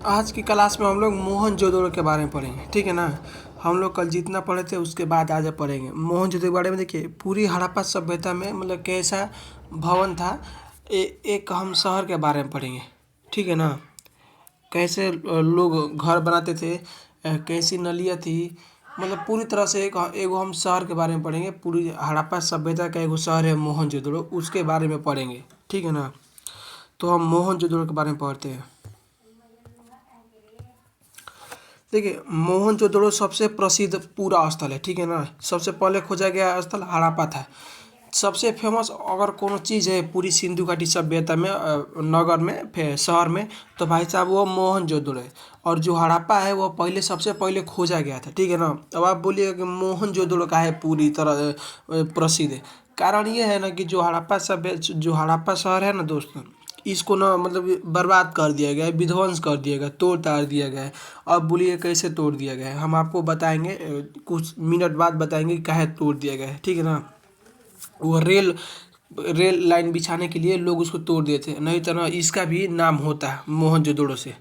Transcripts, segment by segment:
आज की क्लास में हम लोग मोहनजोदड़ो के बारे में पढ़ेंगे, ठीक है ना। हम लोग कल जितना पढ़े थे उसके बाद आज पढ़ेंगे मोहनजोदड़ो के बारे में। देखिए पूरी हड़प्पा सभ्यता में मतलब कैसा भवन था। एक हम शहर के बारे में पढ़ेंगे, ठीक है ना। कैसे लोग घर बनाते थे, कैसी नलियाँ थी, मतलब पूरी तरह से एक एगो हम शहर के बारे में पढ़ेंगे। पूरी हड़प्पा सभ्यता का एगो शहर है मोहनजोदड़ो, उसके बारे में पढ़ेंगे, ठीक है ना। तो हम मोहनजोदड़ो के बारे में पढ़ते हैं। देखिए मोहनजोदड़ो सबसे प्रसिद्ध पूरा स्थल है, ठीक है ना। सबसे पहले खोजा गया स्थल हड़प्पा था। सबसे फेमस अगर कोनो चीज़ है पूरी सिंधु घाटी सभ्यता में, नगर में, शहर में, तो भाई साहब वो मोहनजोदड़ो है। और जो हड़प्पा है वो पहले सबसे पहले खोजा गया था, ठीक है ना। अब आप बोलिएगा कि मोहनजोदड़ो का है पूरी तरह प्रसिद्ध है। कारण ये है ना कि जो हड़प्पा शहर है ना दोस्तों, इसको ना मतलब बर्बाद कर दिया गया है, विध्वंस कर दिया गया, तोड़ ताड़ दिया गया है। अब बोलिए कैसे तोड़ दिया गया है, हम आपको बताएंगे, कुछ मिनट बाद बताएंगे कि काहे तोड़ दिया गया है, ठीक है ना। वो रेल लाइन बिछाने के लिए लोग उसको तोड़ दिए थे, नहीं तो ना इसका भी नाम होता है मोहनजोदड़ो से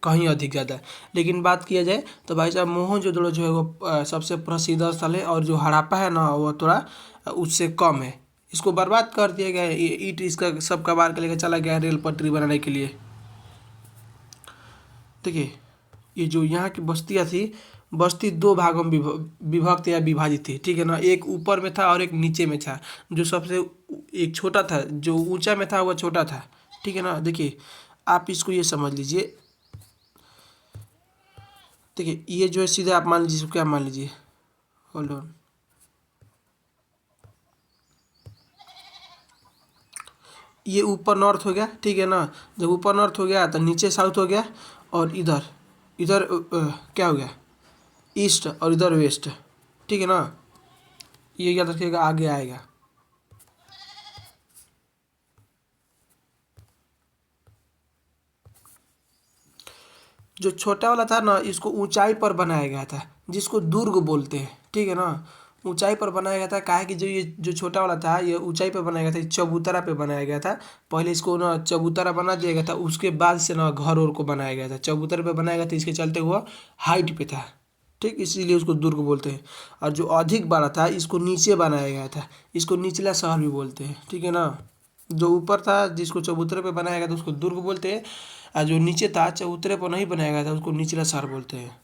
कहीं अधिक ज़्यादा। लेकिन बात किया जाए तो भाई साहब मोहनजोदड़ो जो है वो सबसे प्रसिद्ध स्थल है। और जो हड़प्पा है ना वो थोड़ा उससे कम है। इसको बर्बाद कर दिया गया है, ईंट इसका सब कबाड़ के लेकर चला गया है रेल पटरी बनाने के लिए। देखिए ये जो यहाँ की बस्तियाँ थी, बस्ती दो भागों में विभक्त या विभाजित थी, ठीक है ना। एक ऊपर में था और एक नीचे में था। जो सबसे एक छोटा था, जो ऊंचा में था वह छोटा था, ठीक है ना। देखिए आप इसको ये समझ लीजिए। देखिए ये जो है सीधे आप मान लीजिए, क्या मान लीजिए, होल्ड ऑन। ये ऊपर नॉर्थ हो गया, ठीक है ना। जब ऊपर नॉर्थ हो गया तो नीचे साउथ हो गया। और इधर इधर क्या हो गया, ईस्ट। और इधर वेस्ट, ठीक है ना। ये याद रखिएगा, आगे आएगा। जो छोटा वाला था ना इसको ऊंचाई पर बनाया गया था, जिसको दुर्ग बोलते हैं, ठीक है ना। ऊंचाई पर बनाया गया था, काहे कि जो छोटा वाला था ये ऊंचाई पर बनाया गया था, चबूतरा पे बनाया गया था। पहले इसको ना चबूतरा बना दिया गया था, उसके बाद से ना घर और को बनाया गया था। चबूतरे पे बनाया गया था, इसके चलते हुआ हाइट पे था, ठीक, इसीलिए उसको दुर्ग बोलते हैं। और जो अधिक बड़ा था इसको नीचे बनाया गया था, इसको निचला शहर भी बोलते हैं, ठीक है ना। जो ऊपर था जिसको चबूतरे पे बनाया गया था उसको दुर्ग बोलते हैं। और जो नीचे था चबूतरे पर नहीं बनाया गया था उसको निचला शहर बोलते हैं।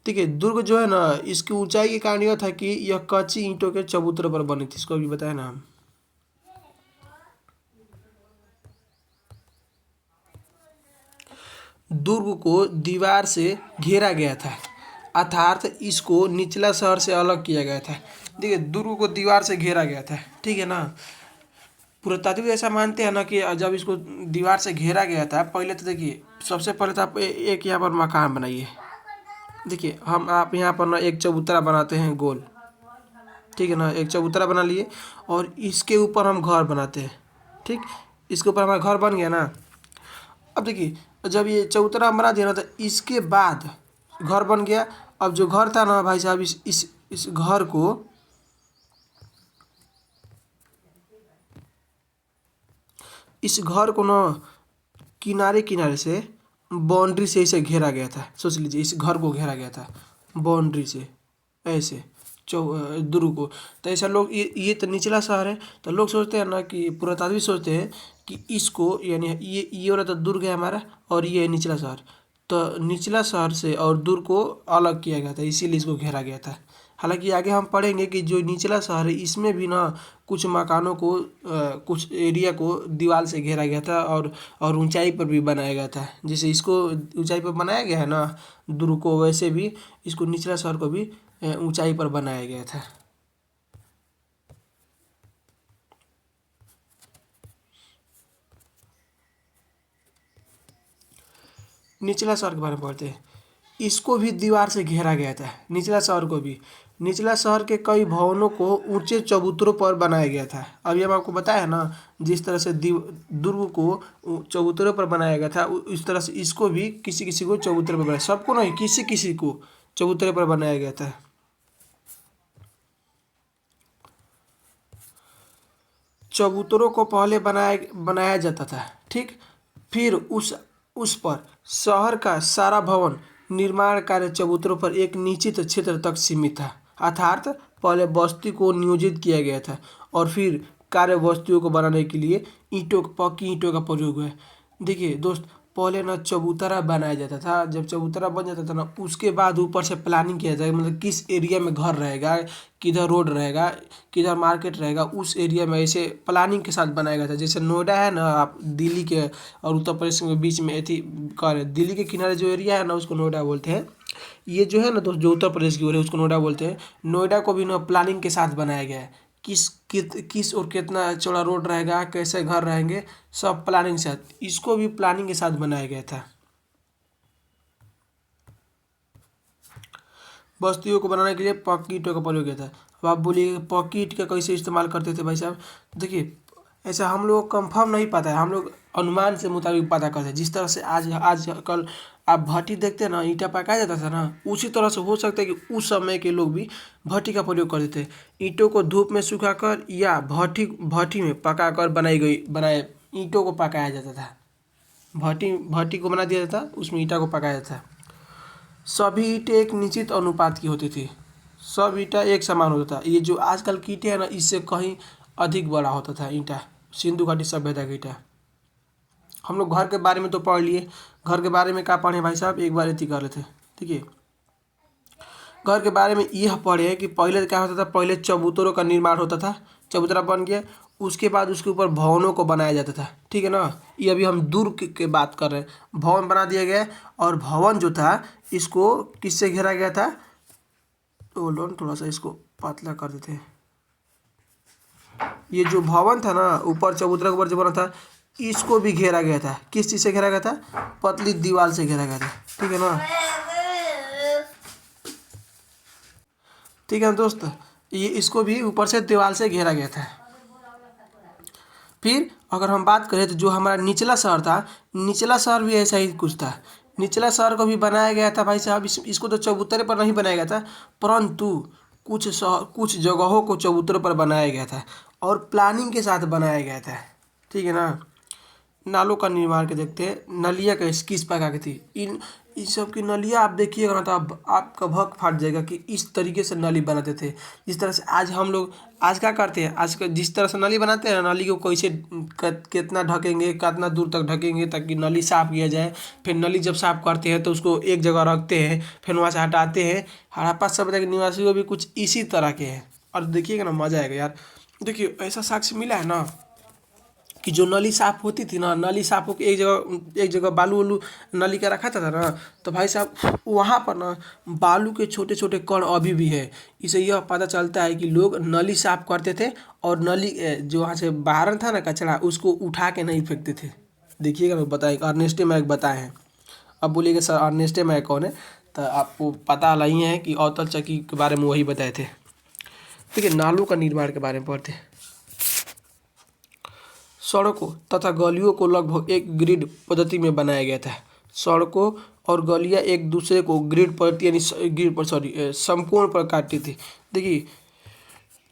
ठीक है, दुर्ग जो है ना इसकी ऊंचाई के कारण यह था कि यह कच्ची ईंटों के चबूतरे पर बनी थी, इसको अभी बताया ना हम। दुर्ग को दीवार से घेरा गया था, अर्थात इसको निचला शहर से अलग किया गया था। देखिए दुर्ग को दीवार से घेरा गया था, ठीक है ना। पुरातात्विक ऐसा मानते हैं ना कि जब इसको दीवार से घेरा गया था, पहले तो देखिए सबसे पहले तो आप एक यहाँ पर मकान बनाइए। देखिए आप यहाँ पर ना एक चबूतरा बनाते हैं गोल, ठीक है ना। एक चबूतरा बना लिए और इसके ऊपर हम घर बनाते हैं, ठीक। इसके ऊपर हमारा घर बन गया ना। अब देखिए जब ये चबूतरा हम बना दिया ना तो इसके बाद घर बन गया। अब जो घर था ना भाई साहब, इस घर को, इस घर को ना किनारे किनारे से बाउंड्री से इसे घेरा गया था। सोच लीजिए इस घर को घेरा गया था बाउंड्री से, ऐसे दुर्ग को। तो ऐसा लोग ये तो निचला शहर है, तो लोग सोचते हैं ना कि पुरातात्विक सोचते हैं कि इसको यानी ये वाला तो दुर्ग है हमारा और ये है निचला शहर। तो निचला शहर से और दुर्ग को अलग किया गया था, इसीलिए इसको घेरा गया था। हालांकि आगे हम पढ़ेंगे कि जो निचला शहर है इसमें भी ना कुछ मकानों को, कुछ एरिया को दीवार से घेरा गया था और ऊंचाई पर भी बनाया गया था। जैसे इसको ऊंचाई पर बनाया गया है ना दुर्ग को, वैसे भी इसको निचला शहर को भी ऊंचाई पर बनाया गया था। निचला शहर के बारे में पढ़ते हैं। इसको भी दीवार से घेरा गया था, निचला शहर को भी। निचला शहर के कई भवनों को ऊंचे चबूतरों पर बनाया गया था। अभी हम आपको बताया ना, जिस तरह से दुर्ग को चबूतरों पर बनाया गया था इस तरह से इसको भी किसी किसी को चबूतरे पर बनाया, सबको नहीं किसी किसी को चबूतरे पर बनाया गया था। चबूतरों को पहले बनाया बनाया जाता था, ठीक। फिर उस पर शहर का सारा भवन निर्माण कार्य चबूतरों पर एक निश्चित क्षेत्र तक सीमित था। अर्थात पहले बस्ती को नियोजित किया गया था और फिर कार्य वस्तुओं को बनाने के लिए पक्की ईंटों का प्रयोग हुआ। देखिए दोस्त, पहले ना चबूतरा बनाया जाता था। जब चबूतरा बन जाता था ना, उसके बाद ऊपर से प्लानिंग किया जाएगा, मतलब किस एरिया में घर रहेगा, किधर रोड रहेगा, किधर मार्केट रहेगा, उस एरिया में ऐसे प्लानिंग के साथ बनाया गया था। जैसे नोएडा है ना, आप दिल्ली के और उत्तर प्रदेश के बीच में एथी कर दिल्ली के किनारे जो एरिया है ना, उसको नोएडा बोलते हैं। ये जो है ना दोस्त, जो उत्तर प्रदेश की ओर है, उसको नोएडा बोलते हैं। नोएडा को भी ना प्लानिंग के साथ बनाया गया है। किस और कितना चौड़ा रोड रहेगा, कैसे घर रहेंगे, सब प्लानिंग के साथ। इसको भी प्लानिंग के साथ बनाया गया था। बस्तियों को बनाने के लिए पक्की ईंटों का प्रयोग किया था। अब आप बोलिए पक्की ईंट का कैसे इस्तेमाल करते थे भाई साहब। देखिए, ऐसा हम लोग कंफर्म नहीं पता है, हम लोग अनुमान से मुताबिक पता करते हैं। जिस तरह से आज कल आप भट्टी देखते हैं ना, ईंटा पकाया जाता था ना, उसी तरह से हो सकता है कि उस समय के लोग भी भट्टी का प्रयोग करते थे। ईंटों को धूप में सुखाकर या भट्टी भट्टी में पकाकर बनाए ईंटों को पकाया जाता था। भट्टी भट्टी को बना दिया जाता, उसमें ईंटा को पकाया जाता था। सभी ईंटें एक निश्चित अनुपात की होती थी। सब ईंटा एक समान होता था। ये जो आजकल की ईंटें हैं ना, इससे कहीं अधिक बड़ा होता था ईंटा, सिंधु घाटी सभ्यता का ईंटा। हम लोग घर के बारे में तो पढ़ लिए। घर के बारे में क्या पढ़े भाई साहब, एक बार इतनी कर लेते। ठीक है, घर के बारे में यह पढ़े कि पहले क्या होता था। पहले चबूतरों का निर्माण होता था, चबूतरा बन गया, उसके बाद उसके ऊपर भवनों को बनाया जाता था। ठीक है ना, ये अभी हम दूर के बात कर रहे हैं। भवन बना दिया गया और भवन जो था, इसको किससे घेरा गया था। तो लोन थोड़ा सा इसको पतला कर देते हैं। ये जो भवन था ना, ऊपर चबूतरा के ऊपर जो बना था, इसको भी घेरा गया था। किस चीज़ से घेरा गया था, पतली दीवार से घेरा गया था। ठीक है ना, ठीक है दोस्त, ये इसको भी ऊपर से दीवार से घेरा गया था। फिर अगर हम बात करें तो जो हमारा निचला शहर था, निचला शहर भी ऐसा ही कुछ था। निचला शहर को भी बनाया गया था भाई साहब। इसको तो चबूतरे पर नहीं बनाया गया था, परंतु कुछ जगहों को चबूतरे पर बनाया गया था और प्लानिंग के साथ बनाया गया था। ठीक है ना। नालों का निर्माण के देखते हैं। नलियाँ किस प्रकार की थी। इन सब की नलियाँ आप देखिएगा ना, तो आपका भक फाट जाएगा कि इस तरीके से नली बनाते थे। जिस तरह से आज हम लोग आज क्या करते हैं, आज जिस तरह से नली बनाते हैं, नली को कैसे कितना ढकेंगे, कितना दूर तक ढकेंगे ताकि नली साफ़ किया जाए। फिर नली जब साफ़ करते हैं तो उसको एक जगह रखते हैं, फिर वहाँ से हटाते हैं। हड़प्पा सभ्यता के निवासियों भी कुछ इसी तरह के हैं। और देखिएगा ना, मज़ा आएगा यार। देखिए, ऐसा साक्ष्य मिला है ना कि जो नली साफ़ होती थी ना, नली साफ़ होकर एक जगह बालू वालू नली का रखा था ना, तो भाई साहब वहाँ पर ना बालू के छोटे छोटे कण अभी भी है। इससे यह पता चलता है कि लोग नली साफ़ करते थे और नली जो वहाँ से बाहर था ना कचरा, उसको उठा के नहीं फेंकते थे। देखिएगा ना, बताए अर्नेस्टे मैक बताए हैं। अब बोलिएगा सर अर्नेस्टे मैक कौन है, तो आपको पता नहीं है कि अवतल चक्की के बारे में वही बताए थे। ठीक है, नालों का निर्माण के बारे में पढ़ते हैं। सड़कों तथा गलियों को लगभग एक ग्रिड पद्धति में बनाया गया था। सड़कों और गलियां एक दूसरे को ग्रिड पद्धति यानी ग्रिड पर समकोण पर काटती थी। देखिए,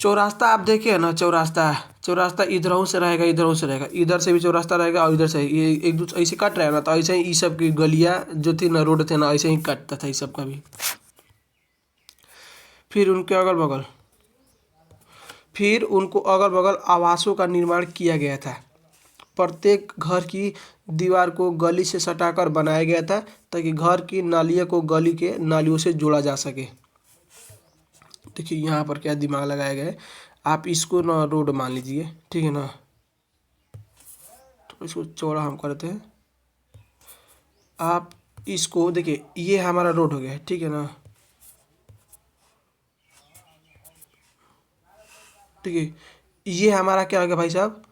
चौरास्ता आप देखे ना, चौरास्ता इधरों से रहेगा, इधरों से रहेगा, इधर से भी चौरास्ता रहेगा और इधर से ये एक दूसरे ऐसे कट रहा है ना, तो ऐसे ही ये सब की गलियां जो थी ना, रोड थे ना, ऐसे ही कटता था इस सब का भी। फिर उनको अगल बगल आवासों का निर्माण किया गया था। प्रत्येक घर की दीवार को गली से सटाकर बनाया गया था ताकि घर की नालियों को गली के नालियों से जोड़ा जा सके। देखिए यहाँ पर क्या दिमाग लगाया गया है। आप इसको ना रोड मान लीजिए, ठीक है ना, तो इसको चौड़ा हम करते हैं। आप इसको देखिए, ये हमारा रोड हो गया है, ठीक है ना। ठीक है, ये हमारा क्या हो गया भाई साहब,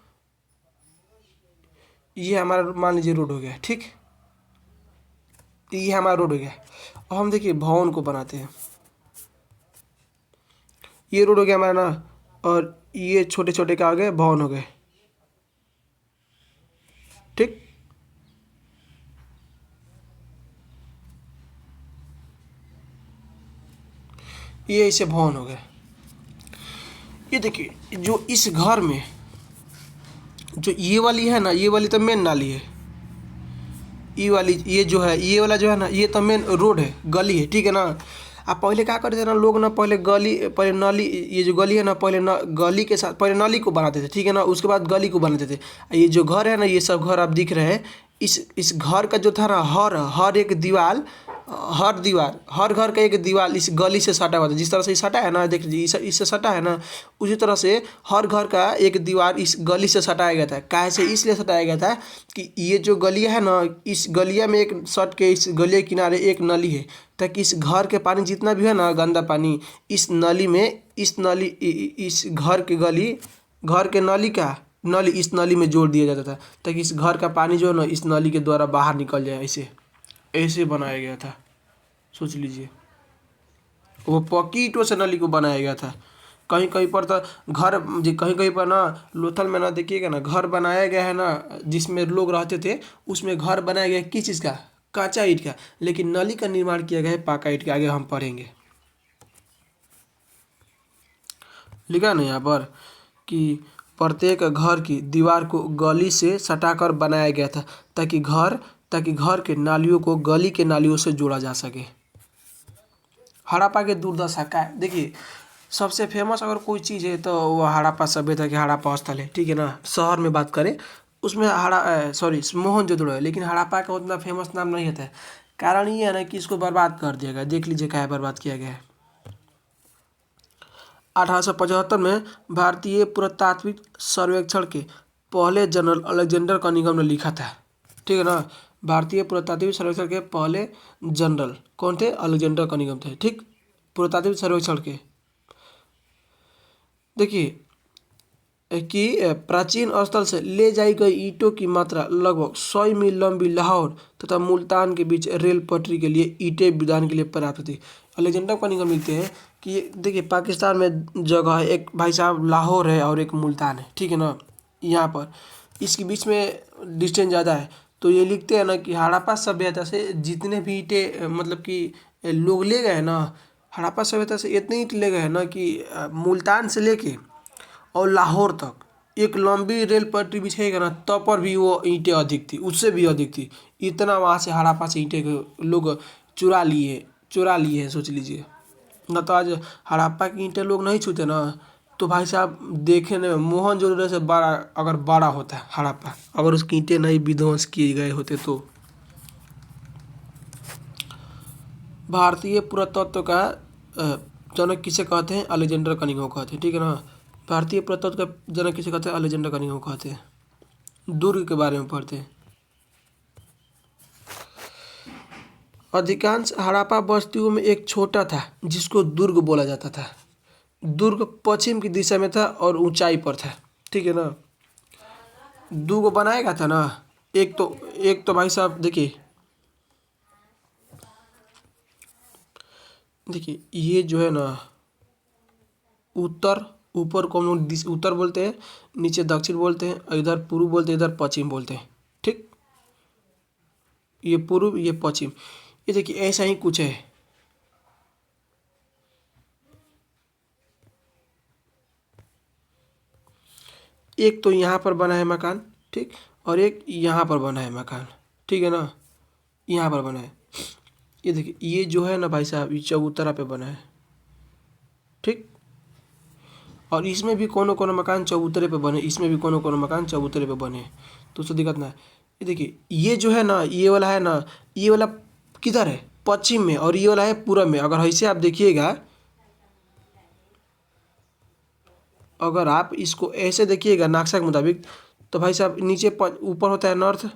ये हमारा मान लीजिए रोड हो गया, ठीक। ये हमारा रोड हो गया। अब हम देखिए भवन को बनाते हैं। ये रोड हो गया हमारा ना, और ये छोटे छोटे क्या हो गए, भवन हो गए, ठीक। ये ऐसे भवन हो गए। ये देखिए, जो इस घर में जो ये वाली है ना, ये वाली तो मेन नाली है। ये वाली, ये जो है, ये वाला जो है ना, ये तो मेन रोड है, गली है, ठीक है ना। अब पहले क्या करते थे ना लोग ना, पहले गली, पहले नाली, ये जो गली है ना, पहले ना गली के साथ पहले नाली को बनाते थे, ठीक है ना, उसके बाद गली को बनाते थे। ये जो घर है ना, ये सब घर आप दिख रहे हैं, इस घर का जो था ना, हर हर एक दीवार, हर दीवार, हर घर का एक दीवार इस गली से सटा हुआ था। जिस तरह से सटा है ना, देख लीजिए, इससे सटा है ना, उसी तरह से हर घर का एक दीवार इस गली से सटाया गया था। काहे से इसलिए सटाया गया था कि ये जो गलिया है ना, इस गलिया में एक सट के इस गलिया के किनारे एक नली है, ताकि इस घर के पानी जितना भी है ना गंदा पानी, इस नली में, इस नली, इस घर के गली, घर के नली का नली इस नली में जोड़ दिया जाता था, ताकि इस घर का पानी जो है ना इस नली के द्वारा बाहर निकल जाए। ऐसे ऐसे बनाया गया था, सोच लीजिए। वो पक्की ईंटों से नली को बनाया गया था। कहीं कहीं पर तो घर, कहीं कहीं पर ना लोथल में ना देखिएगा ना, घर बनाया गया है ना जिसमें लोग रहते थे, उसमें घर बनाया गया है किस चीज़ का, कच्चा ईंट का, लेकिन नली का निर्माण किया गया है पक्का ईंट का। आगे हम पढ़ेंगे, लिखा ना यहाँ पर कि प्रत्येक घर की दीवार को गली से सटाकर बनाया गया था, ताकि घर के नालियों को गली के नालियों से जोड़ा जा सके। हड़प्पा के दुर्दशा का देखिए, सबसे फेमस अगर कोई चीज़ है तो वो हड़प्पा सभ्यता के हड़प्पा स्थल है, ठीक है ना। शहर में बात करें उसमें सॉरी मोहनजोदड़ो है, लेकिन हड़प्पा का उतना फेमस नाम नहीं होता है। कारण ये है ना कि इसको बर्बाद कर दिया गया। देख लीजिए क्या है बर्बाद किया गया है। 1875 में भारतीय पुरातात्विक सर्वेक्षण के पहले जनरल अलेक्जेंडर कनिंघम ने लिखा था, ठीक है ना। भारतीय पुरातात्विक सर्वेक्षण के पहले जनरल कौन थे, अलेक्जेंडर कनिंघम थे, ठीक। पुरातात्विक सर्वेक्षण के देखिए कि प्राचीन स्थल से ले जाई गई ईंटों की मात्रा लगभग 100 मील लंबी लाहौर तथा मुल्तान के बीच रेल पटरी के लिए ईंटें विधान के लिए पर्याप्त थी। अलेक्जेंडर कनिंघम लिखते हैं कि देखिए पाकिस्तान में जगह है एक, भाई साहब, लाहौर है और एक मुल्तान है, ठीक है ना। यहाँ पर इसके बीच में डिस्टेंस ज़्यादा है, तो ये लिखते हैं ना कि हड़प्पा सभ्यता से जितने भी ईंटें मतलब कि लोग ले गए ना, हड़प्पा सभ्यता से इतने ईंट ले गए हैं ना कि मुल्तान से लेके और लाहौर तक एक लंबी रेल पटरी बिछाएगा ना, तब पर भी वो ईंटें अधिक थी, उससे भी अधिक थी। इतना वहाँ से हड़प्पा से ईंटें को लोग चुरा लिए हैं, सोच लीजिए। न तो आज हड़प्पा की ईंटें लोग नहीं छूते ना, तो भाई साहब देखने में मोहनजोदड़ो से बड़ा, अगर बड़ा होता है हड़प्पा, अगर उसकी ईंटें नहीं विध्वंस किए गए होते तो। भारतीय पुरातत्व का जनक किसे कहते हैं, अलेक्जेंडर कनिंघम कहते हैं, ठीक है ना। भारतीय पुरातत्व का जनक किसे कहते हैं, अलेक्जेंडर कनिंघम कहते हैं। दुर्ग के बारे में पढ़ते हैं। अधिकांश हड़प्पा बस्तियों में एक छोटा था जिसको दुर्ग बोला जाता था। दुर्ग पश्चिम की दिशा में था और ऊंचाई पर था, ठीक है ना। दुर्ग बनाया गया था ना, एक तो भाई साहब देखिए ये जो है ना, उत्तर, ऊपर को हम लोग उत्तर बोलते हैं, नीचे दक्षिण बोलते हैं, और इधर पूर्व बोलते हैं, इधर पश्चिम बोलते हैं, ठीक। ये पूर्व, ये पश्चिम, ये देखिए ऐसा ही कुछ है। एक तो यहाँ पर बना है मकान, ठीक, और एक यहाँ पर बना है मकान, ठीक है ना। यहाँ पर बना है, ये देखिए, ये जो है ना भाई साहब, ये चबूतरा पे बना है, ठीक। और इसमें भी कोनो कोनो मकान चबूतरे पे बने, इसमें भी कोनो कोनो मकान चबूतरे पे बने, तो उससे दिक्कत ना है। ये देखिए ये जो है ना, ये वाला है ना, ये वाला किधर है, पश्चिम में, और ये वाला है पूरब में। अगर ऐसे आप देखिएगा, अगर आप इसको ऐसे देखिएगा नक्शा के मुताबिक, तो भाई साहब नीचे ऊपर होता है नॉर्थ,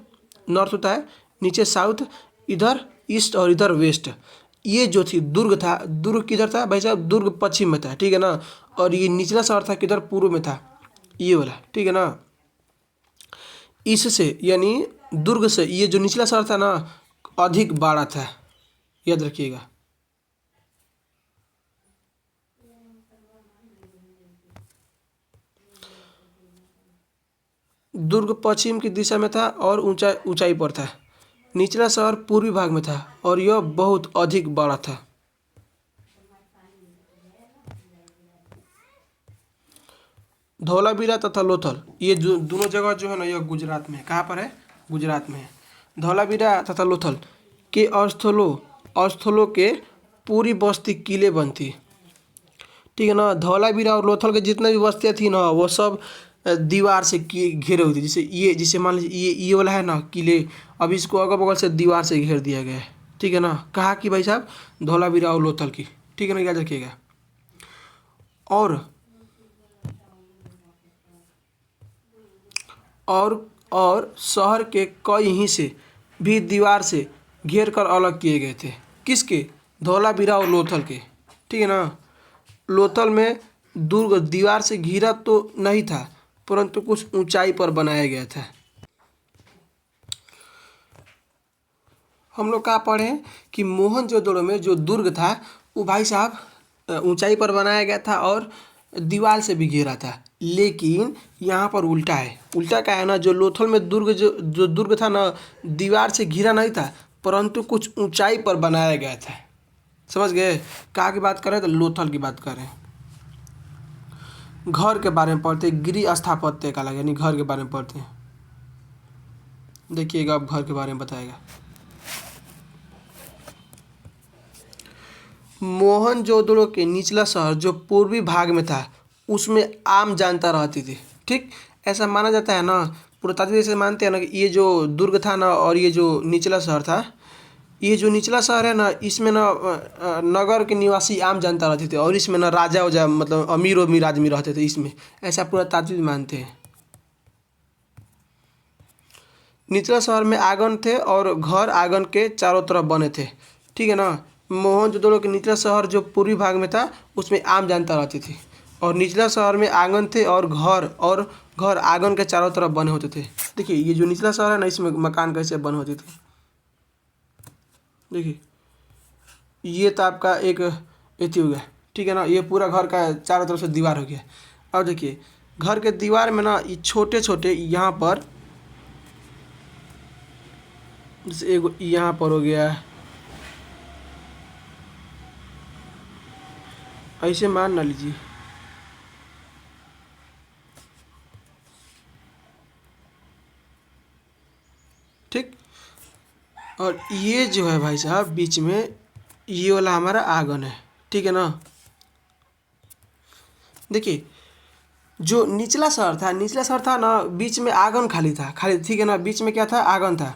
नॉर्थ होता है, नीचे साउथ, इधर ईस्ट और इधर वेस्ट। ये जो थी दुर्ग था, दुर्ग किधर था भाई साहब, दुर्ग पश्चिम में था, ठीक है ना। और ये निचला शहर था किधर, पूर्व में था, ये वाला, ठीक है ना। इससे यानी दुर्ग से ये जो निचला शहर था ना अधिक बड़ा था, याद रखिएगा। दुर्ग पश्चिम की दिशा में था और ऊंचाई पर था। निचला शहर पूर्वी भाग में था और यह बहुत अधिक बड़ा था। धौलावीरा तथा लोथल ये जो दोनों जगह जो है ना, यह गुजरात में है। कहाँ पर है? गुजरात में है। धौलावीरा तथा लोथल के स्थलों के पूरी बस्ती किले बनती, ठीक है ना। धौलावीरा और लोथल के जितने भी बस्तियाँ थी ना, वो सब दीवार से घिरे हुए थे। जैसे ये, जैसे मान लीजिए ये वाला है ना किले, अब इसको अगल बगल से दीवार से घेर दिया गया है, ठीक है ना। कहा कि भाई साहब धौलावीरा और लोथल की, ठीक है ना, याद रखिएगा। और और शहर के कई हिस्से भी दीवार से घेर कर अलग किए गए थे। किसके? धौलावीरा और लोथल के, ठीक है ना। लोथल में दुर्ग दीवार से घिरा तो नहीं था, परंतु कुछ ऊंचाई पर बनाया गया था। हम लोग कहाँ पढ़े हैं कि मोहनजोदड़ो में जो दुर्ग था वो भाई साहब ऊंचाई पर बनाया गया था और दीवार से भी घेरा था। लेकिन यहाँ पर उल्टा है। उल्टा क्या है ना, जो लोथल में जो दुर्ग था ना, दीवार से घिरा नहीं था, परंतु कुछ ऊंचाई पर बनाया गया था। समझ गए? कहाँ की बात करें? तो लोथल की बात करें। घर के बारे में पढ़ते, गृह स्थापत्य का लगे, यानी घर के बारे में पढ़ते हैं। देखिएगा अब घर के बारे में बताएगा। मोहनजोदड़ो के निचला शहर जो पूर्वी भाग में था, उसमें आम जनता रहती थी। ठीक, ऐसा माना जाता है ना, पुरातात्विक जैसे मानते हैं ना कि ये जो दुर्ग था ना और ये जो निचला शहर था, ये जो निचला शहर है ना, इसमें ना नगर के निवासी आम जनता रहते थे और इसमें ना राजा वजा मतलब अमीर आदमी रहते थे इसमें, ऐसा पुरातात्विक मानते हैं। निचला शहर में आंगन थे और घर आंगन के चारों तरफ बने थे, ठीक है ना। मोहनजोदड़ो के निचला शहर जो पूर्वी भाग में था, उसमें आम जनता रहती थी और निचला शहर में आंगन थे और घर आंगन के चारों तरफ बने होते थे। देखिए ये जो निचला शहर है ना, इसमें मकान कैसे बने होते थे। देखिए ये तो आपका एक एथी हो गया, ठीक है ना। ये पूरा घर का चारों तरफ से दीवार हो गया। और देखिए घर के दीवार में ना ये छोटे छोटे यहाँ पर, जैसे एक यहाँ पर हो गया, ऐसे मान ना लीजिए। ठीक, और ये जो है भाई साहब बीच में ये वाला हमारा आंगन है, ठीक है ना। देखिए जो निचला शहर था ना, बीच में आंगन खाली था, खाली, ठीक है ना। बीच में क्या था? आंगन था।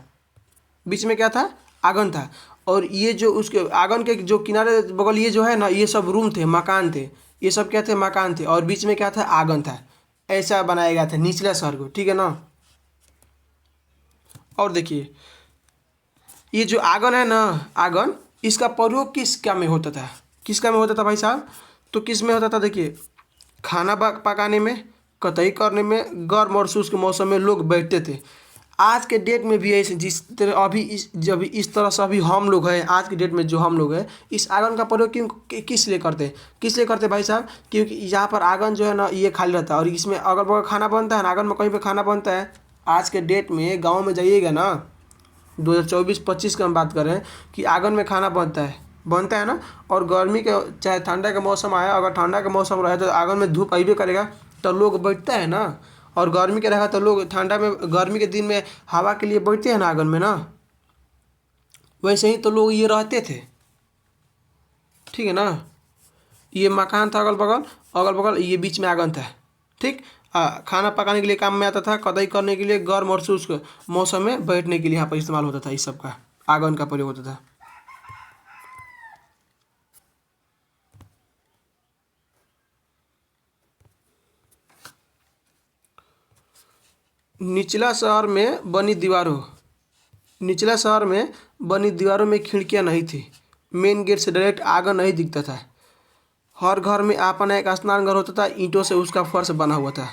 बीच में क्या था? आंगन था। और ये जो उसके आंगन के जो किनारे बगल ये जो है ना, ये सब रूम थे, मकान थे। ये सब क्या थे? मकान थे। और बीच में क्या था? आंगन था। ऐसा बनाया गया था निचला शहर को, ठीक है ना। और देखिए ये जो आंगन है ना, आंगन, इसका प्रयोग किस क्या में होता था? किस क्या में होता था भाई साहब? तो किस में होता था? देखिए खाना पकाने में, कटाई करने में, गर्म और शुष्क मौसम में लोग बैठते थे। आज के डेट में भी ऐसे जिस तरह अभी जब इस तरह से अभी हम लोग हैं, आज के डेट में जो हम लोग हैं, इस आंगन का प्रयोग किस लिए करते हैं? किस लिए करते हैं भाई साहब? क्योंकि यहाँ पर आंगन जो है ना, ये खाली रहता है और इसमें अगल बगल खाना बनता है ना, आंगन में कहीं पर खाना बनता है। आज के डेट में गाँव में जाइएगा ना, 2024-25 का हम बात करें कि आंगन में खाना बनता है ना। और गर्मी के चाहे ठंडा का मौसम आया, अगर ठंडा का मौसम रहे तो आंगन में धूप अइबे करेगा, तो लोग बैठता है ना। और गर्मी के रहेगा तो लोग ठंडा में, गर्मी के दिन में हवा के लिए बैठते हैं ना आंगन में ना। वैसे ही तो लोग ये रहते थे, ठीक है ना। ये मकान था अगल बगल ये बीच में आंगन था, ठीक। खाना पकाने के लिए काम में आता था, कटाई करने के लिए, गर्म और शुष्क मौसम में बैठने के लिए यहाँ पर इस्तेमाल होता था, इस सब का आंगन का प्रयोग होता था। निचला शहर में बनी दीवारों निचला शहर में बनी दीवारों में खिड़कियां नहीं थी। मेन गेट से डायरेक्ट आंगन नहीं दिखता था। हर घर में अपना एक स्नान घर होता था, ईंटों से उसका फर्श बना हुआ था।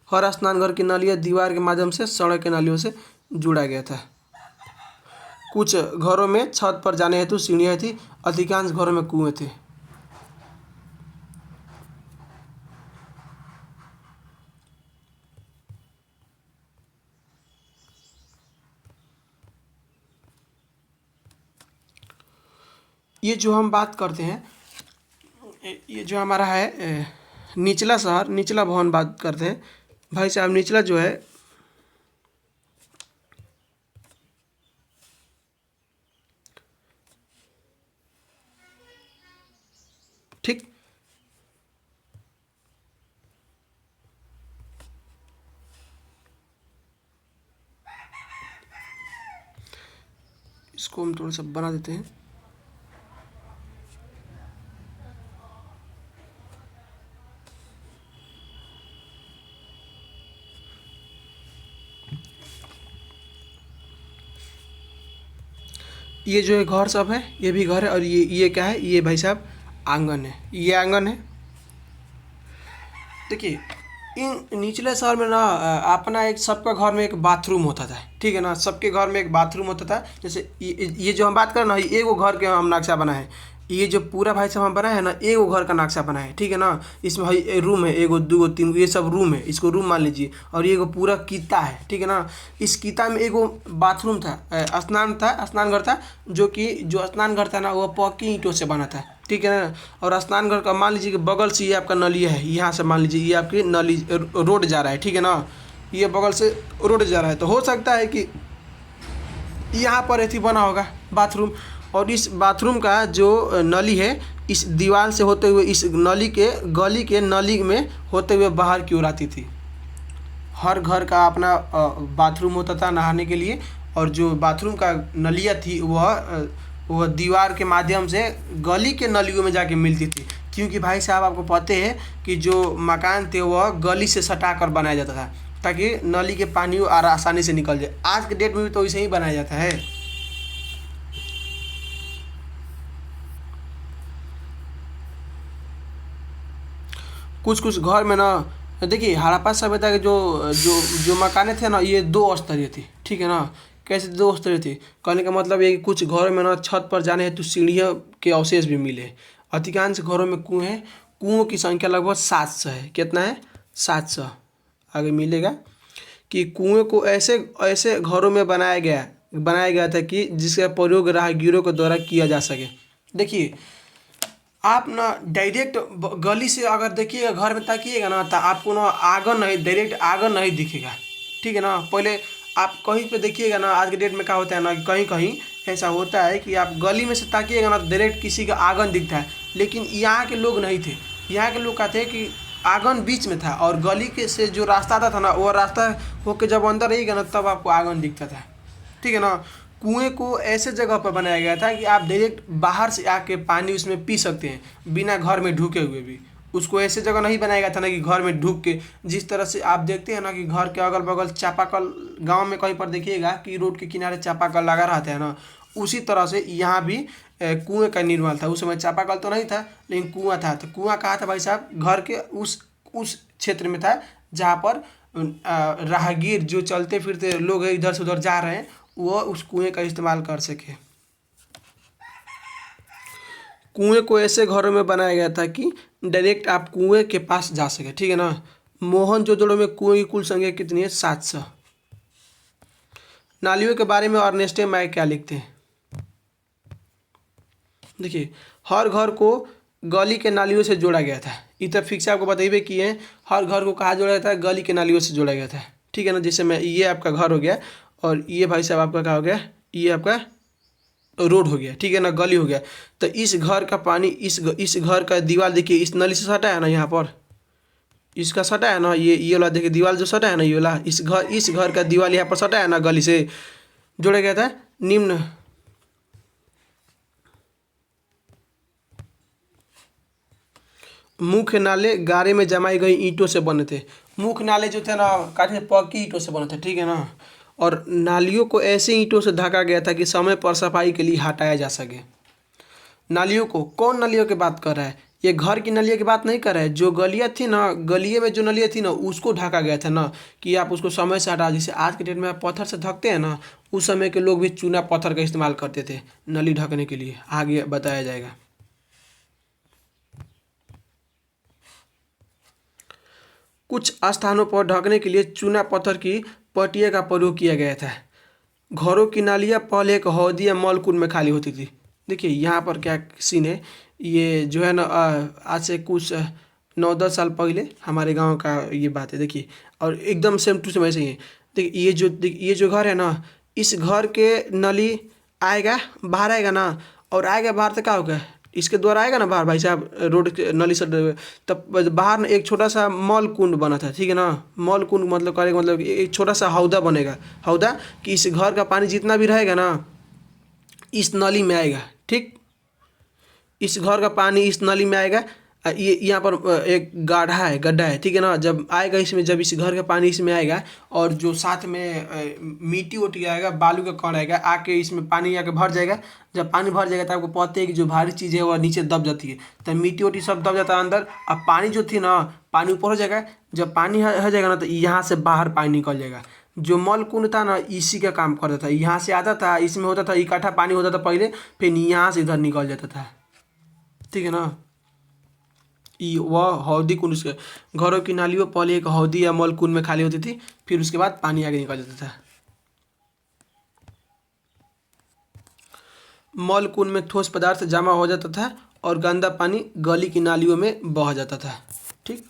हर स्नान घर की नालियाँ दीवार के माध्यम से सड़क के नालियों से जुड़ा गया था। कुछ घरों में छत पर जाने हेतु सीढ़ियाँ थी, अधिकांश घरों में कुएं थे। ये जो हम बात करते हैं, ये जो हमारा है निचला शहर, निचला भवन बात करते हैं भाई साहब। निचला जो है ठीक, इसको हम थोड़ा सा बना देते हैं। ये जो है घर सब है, ये भी घर है, और ये क्या है, ये भाई साहब आंगन है, ये आंगन है। देखिए इन निचले शहर में ना अपना एक सबका घर में एक बाथरूम होता था, ठीक है ना, सबके घर में एक बाथरूम होता था। जैसे ये जो हम बात करें ना, ये एगो घर के हम नक्शा बनाए हैं। ये जो पूरा भाई साहब हम बनाए हैं ना, एगो घर का नक्शा बनाए हैं, ठीक है ना। इसमें भाई रूम है, एगो दूगो तीन, ये सब रूम है, इसको रूम मान लीजिए। और ये एगो पूरा किता है, ठीक है ना। इस किता में एगो बाथरूम था, स्नान था, स्नान घर था, जो स्नान घर था ना वो पक्की ईंटों से बना था, ठीक है ना। और स्नान घर का मान लीजिए कि बगल से ये आपका नलिया है, यहाँ से मान लीजिए ये आपकी नली रोड जा रहा है, ठीक है ना। ये बगल से रोड जा रहा है, तो हो सकता है कि यहाँ पर ऐसी बना होगा बाथरूम। और इस बाथरूम का जो नली है, इस दीवार से होते हुए इस नली के गली के नली में होते हुए बाहर की ओर आती थी। हर घर का अपना बाथरूम होता था नहाने के लिए, और जो बाथरूम का नलिया थी वह दीवार के माध्यम से गली के नलियों में जाके मिलती थी। क्योंकि भाई साहब आपको पता है कि जो मकान थे वह गली से सटा कर बनाया जाता था, ताकि नली के पानी आसानी से निकल जाए। आज के डेट में भी तो इसे ही बनाया जाता है। कुछ कुछ घर में ना, देखिए हड़प्पा सभ्यता के जो जो जो मकाने थे ना, ये दो स्तरीय थी, ठीक है ना। कैसे दो स्तरीय थी, कहने का मतलब ये कि कुछ घरों में ना छत पर जाने हेतु सीढ़ियों के अवशेष भी मिले। अधिकांश घरों में कुएं हैं, कुओं की संख्या लगभग 700 है। कितना है? 700। आगे मिलेगा कि कुएं को ऐसे ऐसे घरों में बनाया गया था कि जिसका प्रयोग राहगीरों के द्वारा किया जा सके। देखिए आप ना डायरेक्ट गली से अगर देखिएगा, घर में ताकिएगा ना, तो आपको ना आंगन नहीं, डायरेक्ट आंगन नहीं दिखेगा, ठीक है ना। पहले आप कहीं पे देखिएगा ना, आज के डेट में क्या होता है ना, कहीं कहीं ऐसा होता है कि आप गली में से ताकिएगा ना तो डायरेक्ट किसी का आंगन दिखता है। लेकिन यहाँ के लोग नहीं थे। यहाँ के लोग कहते हैं कि आंगन बीच में था, और गली के से जो रास्ता आता था ना, वो रास्ता होके जब अंदर रहिएगा ना तब आपको आंगन दिखता था, ठीक है ना। कुएं को ऐसे जगह पर बनाया गया था कि आप डायरेक्ट बाहर से आके पानी उसमें पी सकते हैं बिना घर में ढुके हुए भी। उसको ऐसे जगह नहीं बनाया गया था ना कि घर में ढुक के, जिस तरह से आप देखते हैं ना कि घर के अगल बगल चापाकल, गांव में कहीं पर देखिएगा कि रोड के किनारे चापाकल लगा रहता है ना, उसी तरह से यहाँ भी कुएं का निर्माण था। उस समय चापाकल तो नहीं था, लेकिन कुआं था। तो कुआं कहाँ था भाई साहब? घर के उस क्षेत्र में था जहाँ पर राहगीर जो चलते फिरते लोग इधर से उधर जा रहे हैं, वो उस कुएं का इस्तेमाल कर सके। कुएं को ऐसे घरों में बनाया गया था कि डायरेक्ट आप कुएं के पास जा सके, ठीक है ना। मोहनजोदड़ो में कुएं की कुल संख्या कितनी है? 700। नालियों के बारे में अर्नेस्ट मैक क्या लिखते हैं? देखिए हर घर को गली के नालियों से जोड़ा गया था। इतना फिक्स आपको बताइए कि है, हर घर को कहाँ जोड़ा गया था? गली के नालियों से जोड़ा गया था, ठीक है ना। जैसे मैं, ये आपका घर हो गया, और ये भाई साहब आपका क्या हो गया? ये आपका रोड हो गया, ठीक है ना, गली हो गया। तो इस घर का पानी इस घर का दीवार देखिए, इस नली से सटा है ना, यहाँ पर इसका सटा है ना, ये वाला देखिए दीवार जो सटा है ना, ये वाला इस घर का दीवार यहाँ पर सटा है ना, गली से जोड़ा गया था। निम्न मुख्य नाले गारे में जमाई गई ईंटों से बने थे। मुख्य नाले जो थे ना, काफी पक्की ईंटों से बने थे, ठीक है ना। और नालियों को ऐसे ईंटों से ढका गया था कि समय पर सफाई के लिए हटाया जा सके। नालियों को, कौन नालियों की बात कर रहा है? ये घर की नलिया की बात नहीं कर रहा है। जो गलियाँ थी ना, गलिए में जो नलिया थी ना, उसको ढका गया था ना, कि आप उसको समय से हटा। जैसे आज के डेट में आप पत्थर से ढकते हैं ना, उस समय के लोग भी चूना पत्थर का इस्तेमाल करते थे नली ढकने के लिए। आगे बताया जाएगा। कुछ स्थानों पर ढकने के लिए चूना पत्थर की पटिया का प्रयोग किया गया था। घरों की नालियाँ पहले एक हौदी या मलकुंड में खाली होती थी। देखिए यहाँ पर क्या सीन है, ये जो है ना आज से कुछ 9-10 साल पहले हमारे गांव का ये बात है। देखिए और एकदम सेम टू सेम ऐसे ही है। देखिए ये जो घर है ना, इस घर के नली आएगा बाहर आएगा ना, और आएगा बाहर तो क्या होगा, इसके द्वारा आएगा ना बाहर भाई साहब रोड के नली से, तब बाहर ना एक छोटा सा मॉल कुंड बना था, ठीक है ना। मॉल कुंड मतलब करेगा मतलब एक छोटा सा हौदा बनेगा, हौदा कि इस घर का पानी जितना भी रहेगा ना इस नली में आएगा, ठीक। इस घर का पानी इस नली में आएगा। ये यहाँ पर एक गड्ढा है, ठीक है ना। जब आएगा इसमें, जब इस घर का पानी इसमें आएगा और जो साथ में मिट्टी उट्टी आएगा, बालू का कण आएगा, आके इसमें पानी आके भर जाएगा। जब पानी भर जाएगा तो आपको पता है कि जो भारी चीज़ है वह नीचे दब जाती है, तो मिट्टी उट्टी सब दब जाता है अंदर। अब पानी जो थी ना, पानी ऊपर हो जाएगा। जब पानी हो जाएगा ना तो यहाँ से बाहर पानी निकल जाएगा। जो मल कुंड था ना इसी का काम करता था, यहाँ से आता था, इसमें होता था इकट्ठा पानी होता था पहले, फिर यहाँ से इधर निकल जाता था, ठीक है ना। वह हौदी कुंड, उसके घरों की नालियों पहले एक हौदी या मल कुंड में खाली होती थी, फिर उसके बाद पानी आगे निकल जाता था। मल कुंड में ठोस पदार्थ जमा हो जाता था और गंदा पानी गली की नालियों में बह जाता था, ठीक।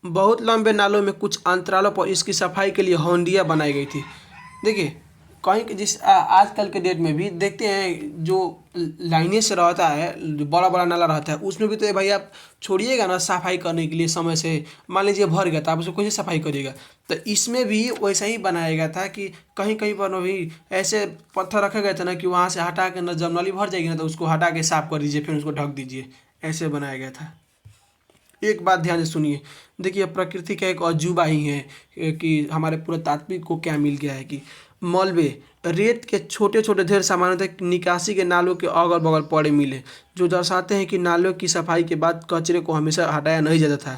बहुत लंबे नालों में कुछ अंतरालों पर इसकी सफाई के लिए हौंडियाँ बनाई गई थी। देखिए कहीं आजकल के डेट में भी देखते हैं जो लाइनें से रहता है, जो बड़ा बड़ा नाला रहता है, उसमें भी तो भाई आप छोड़िएगा ना सफाई करने के लिए समय से, मान लीजिए भर गया तो आप उसको कैसे सफाई करिएगा। तो इसमें भी वैसा ही बनाया गया था कि कहीं कहीं पर भी ऐसे पत्थर रखे गए थे ना कि वहाँ से हटा के ना, जब नली भर जाएगी ना तो उसको हटा के साफ कर दीजिए, फिर उसको ढक दीजिए, ऐसे बनाया गया था। एक बात ध्यान से सुनिए, देखिए प्रकृति का एक अजूबा ही है कि हमारे पुरातात्विक को क्या मिल गया है कि मलबे रेत के छोटे छोटे ढेर सामान्यतः निकासी के नालों के अगल बगल पड़े मिले, जो दर्शाते हैं कि नालों की सफाई के बाद कचरे को हमेशा हटाया नहीं जाता था।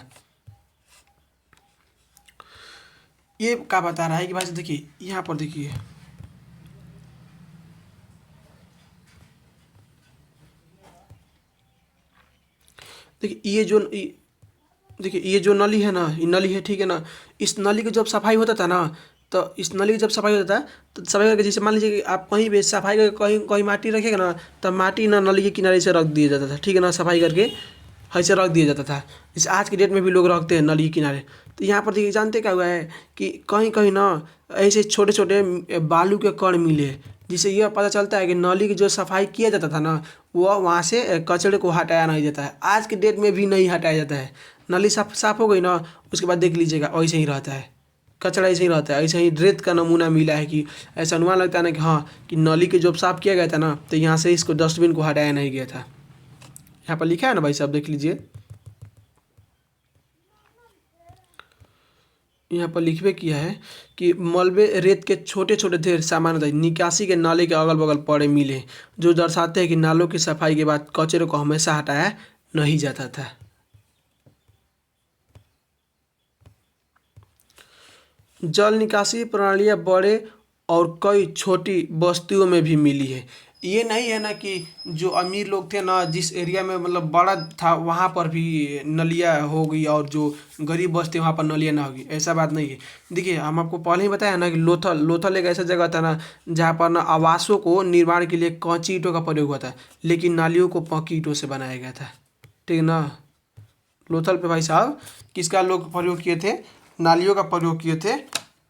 ये क्या बता रहा है कि भाई देखिए यहाँ पर देखिए, देखिए ये जो नली है ना, ये नली है, ठीक है ना। इस नली की जब सफाई होता था ना, तो इस नली की जब सफाई होता था तो सफाई करके, जैसे मान लीजिए कि आप कहीं भी सफाई करके कहीं कहीं माटी रखेगा ना, तो माटी ना नली के किनारे से रख दिया जाता था, ठीक है ना। सफाई करके ऐसे रख दिया जाता था, जैसे आज के डेट में भी लोग रखते हैं नली के किनारे। तो यहाँ पर देखिए जानते क्या हुआ है कि कहीं कहीं ना ऐसे छोटे छोटे बालू के कण मिले, जिससे यह पता चलता है कि नली की जो सफाई किया जाता था ना, वह वहाँ से कचरे को हटाया नहीं जाता है। आज के डेट में भी नहीं हटाया जाता है। नली साफ साफ हो गई ना, उसके बाद देख लीजिएगा ऐसे ही रहता है, कचरा ऐसे ही रहता है। ऐसे ही रेत का नमूना मिला है कि ऐसा अनुमान लगता है ना कि हाँ कि नली के जब साफ किया गया था ना, तो यहाँ से इसको डस्टबिन को हटाया नहीं गया था। यहाँ पर लिखा है ना भाई साहब, देख लीजिए, यहाँ पर लिखबे किया है कि मलबे रेत के छोटे छोटे ढेर सामान्यतः निकासी के नाले के अगल बगल पड़े मिले, जो दर्शाते हैं कि नालों की सफाई के बाद कचरे को हमेशा हटाया नहीं जाता था। जल निकासी प्रणालियाँ बड़े और कई छोटी बस्तियों में भी मिली है। ये नहीं है ना कि जो अमीर लोग थे ना, जिस एरिया में मतलब बड़ा था वहाँ पर भी नलियाँ हो गई और जो गरीब बस्ती वहाँ पर नलियाँ ना होगी, ऐसा बात नहीं है। देखिए हम आपको पहले ही बताया ना कि लोथल लोथल एक ऐसा जगह था ना जहाँ पर ना आवासों को निर्माण के लिए कच्ची ईंटों का प्रयोग हुआ था, लेकिन नालियों को पक्की ईंटों से बनाया गया था, ठीक है ना। लोथल पे भाई साहब किसका लोग प्रयोग किए थे, नालियों का प्रयोग किए थे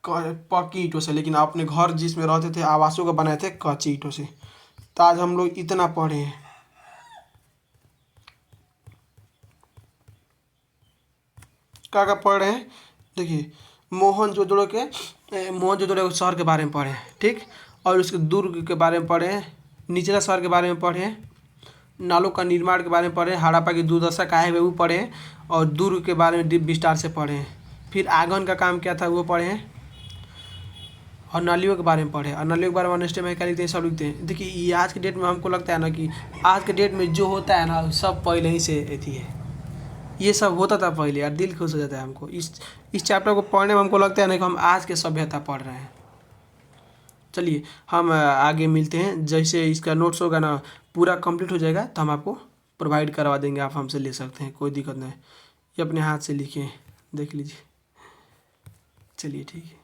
पक्की ईंटों से, लेकिन अपने घर जिसमें रहते थे आवासों को बनाए थे कच्ची ईंटों से। तो आज हम लोग इतना पढ़े हैं, क्या क्या पढ़ रहे हैं। देखिए मोहनजोदड़ो शहर के बारे में पढ़े हैं, ठीक। और उसके दुर्ग के बारे में पढ़े हैं, निचला शहर के बारे में पढ़े हैं, नालों का निर्माण के बारे में पढ़े हैं, हड़प्पा की दुर्दशा काहे हुए वो पढ़े हैं, और दुर्ग के बारे में विस्तार से पढ़े हैं। फिर आंगन का काम क्या था वो पढ़े हैं, और नालियों के बारे में पढ़े, और नालियों के बारे में ऑनेस्ट में क्या लिखते हैं, सब लिखते हैं। देखिए ये आज के डेट में हमको लगता है ना कि आज के डेट में जो होता है ना सब पहले ही से अथी है, ये सब होता था पहले यार, दिल खुश हो जाता है हमको इस चैप्टर को पढ़ने में। हमको लगता है ना कि हम आज के सभ्यता पढ़ रहे हैं। चलिए हम आगे मिलते हैं, जैसे इसका नोट्स होगा ना पूरा कंप्लीट हो जाएगा तो हम आपको प्रोवाइड करवा देंगे, आप हमसे ले सकते हैं, कोई दिक्कत नहीं। ये अपने हाथ से लिखे देख लीजिए। चलिए ठीक है।